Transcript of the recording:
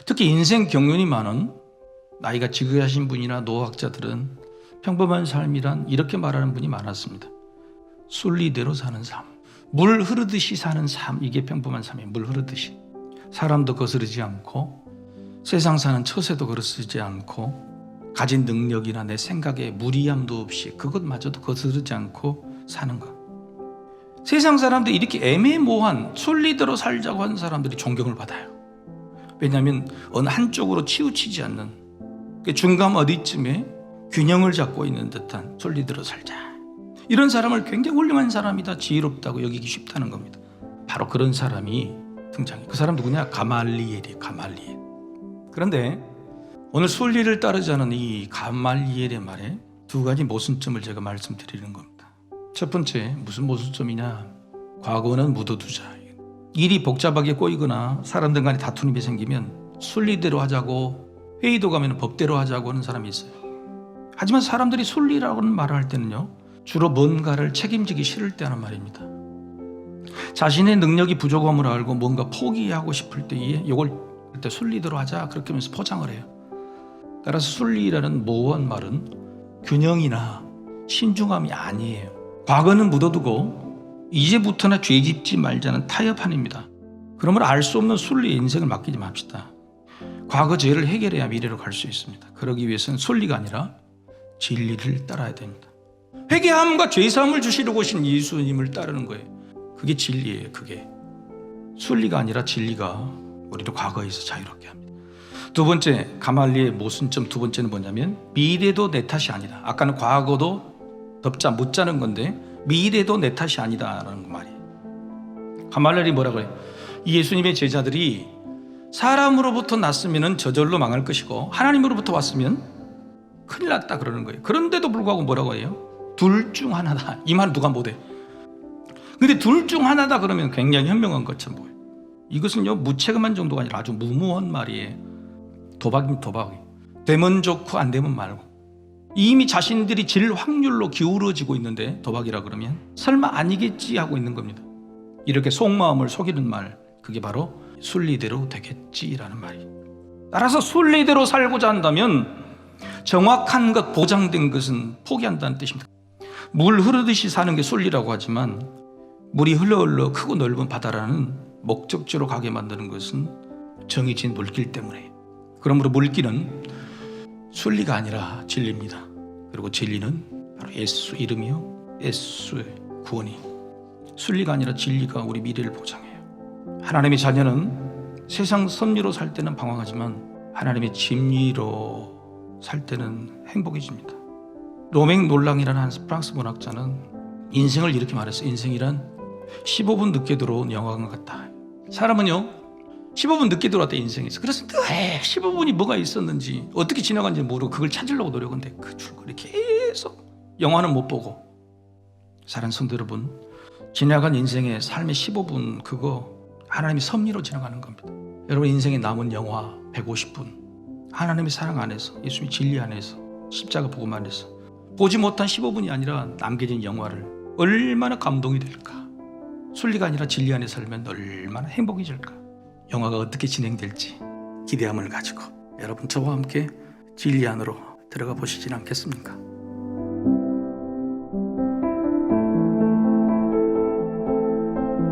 특히 인생 경륜이 많은 나이가 지긋하신 분이나 노학자들은 평범한 삶이란 이렇게 말하는 분이 많았습니다. 순리대로 사는 삶, 물 흐르듯이 사는 삶, 이게 평범한 삶이에요. 물 흐르듯이. 사람도 거스르지 않고 세상 사는 처세도 거스르지 않고 가진 능력이나 내 생각에 무리함도 없이 그것마저도 거스르지 않고 사는 것. 세상 사람들이 이렇게 애매모호한 순리대로 살자고 하는 사람들이 존경을 받아요. 왜냐하면 어느 한쪽으로 치우치지 않는 중간 어디쯤에 균형을 잡고 있는 듯한 순리대로 살자. 이런 사람을 굉장히 훌륭한 사람이다, 지혜롭다고 여기기 쉽다는 겁니다. 바로 그런 사람이 등장해요. 그 사람 누구냐? 가말리엘이에요. 가말리엘. 그런데 오늘 순리를 따르지 않은 이 가말리엘의 말에 두 가지 모순점을 제가 말씀드리는 겁니다. 첫 번째, 무슨 모순점이냐? 과거는 묻어두자. 일이 복잡하게 꼬이거나 사람들 간에 다툼이 생기면 순리대로 하자고, 회의도 가면 법대로 하자고 하는 사람이 있어요. 하지만 사람들이 순리라고는 말을 할 때는요, 주로 뭔가를 책임지기 싫을 때 하는 말입니다. 자신의 능력이 부족함을 알고 뭔가 포기하고 싶을 때에 이걸 그때 순리대로 하자, 그렇게 하면서 포장을 해요. 따라서 순리라는 모호한 말은 균형이나 신중함이 아니에요. 과거는 묻어두고 이제부터나 죄짓지 말자는 타협판입니다. 그러므로 알 수 없는 순리의 인생을 맡기지 맙시다. 과거 죄를 해결해야 미래로 갈 수 있습니다. 그러기 위해서는 순리가 아니라 진리를 따라야 됩니다. 회개함과 죄사함을 주시려고 오신 예수님을 따르는 거예요. 그게 진리예요. 그게 순리가 아니라 진리가 우리를 과거에서 자유롭게 합니다. 두 번째, 가말리의 모순점 두 번째는 뭐냐면 미래도 내 탓이 아니다. 아까는 과거도 덮자 묻자는 건데 미래도 내 탓이 아니다라는 말이에요. 가말리엘이 뭐라고 해요? 예수님의 제자들이 사람으로부터 났으면 저절로 망할 것이고 하나님으로부터 왔으면 큰일 났다 그러는 거예요. 그런데도 불구하고 뭐라고 해요? 둘 중 하나다. 이 말은 누가 못해. 근데 둘 중 하나다 그러면 굉장히 현명한 것처럼 보여요. 이것은요, 무책임한 정도가 아니라 아주 무모한 말이에요. 도박이면 도박이에요. 되면 좋고 안 되면 말고. 이미 자신들이 질 확률로 기울어지고 있는데 도박이라 그러면 설마 아니겠지 하고 있는 겁니다. 이렇게 속마음을 속이는 말, 그게 바로 순리대로 되겠지라는 말이에요. 따라서 순리대로 살고자 한다면 정확한 것, 보장된 것은 포기한다는 뜻입니다. 물 흐르듯이 사는 게 순리라고 하지만 물이 흘러 크고 넓은 바다라는 목적지로 가게 만드는 것은 정해진 물길 때문에. 그러므로 물길은 순리가 아니라 진리입니다. 그리고 진리는 바로 예수 이름이요, 예수의 구원이. 순리가 아니라 진리가 우리 미래를 보장해요. 하나님의 자녀는 세상 섭리로 살 때는 방황하지만 하나님의 진리로 살 때는 행복해집니다. 로맹 놀랑이라는 한 프랑스 문학자는 인생을 이렇게 말했어요. 인생이란 15분 늦게 들어온 영화관 같다. 사람은요 15분 늦게 들어왔다 인생에 있어. 그래서 15분이 뭐가 있었는지 어떻게 지나간지 모르고 그걸 찾으려고 노력하는데 그 줄거리 계속 영화는 못 보고. 사랑하는 성도 여러분, 지나간 인생의 삶의 15분 그거 하나님의 섭리로 지나가는 겁니다. 여러분 인생에 남은 영화 150분 하나님의 사랑 안에서, 예수님의 진리 안에서, 십자가 복음 안에서 보지 못한 15분이 아니라 남겨진 영화를 얼마나 감동이 될까. 순리가 아니라 진리 안에 살면 얼마나 행복해질까. 영화가 어떻게 진행될지 기대함을 가지고 여러분 저와 함께 진리 안으로 들어가 보시진 않겠습니까?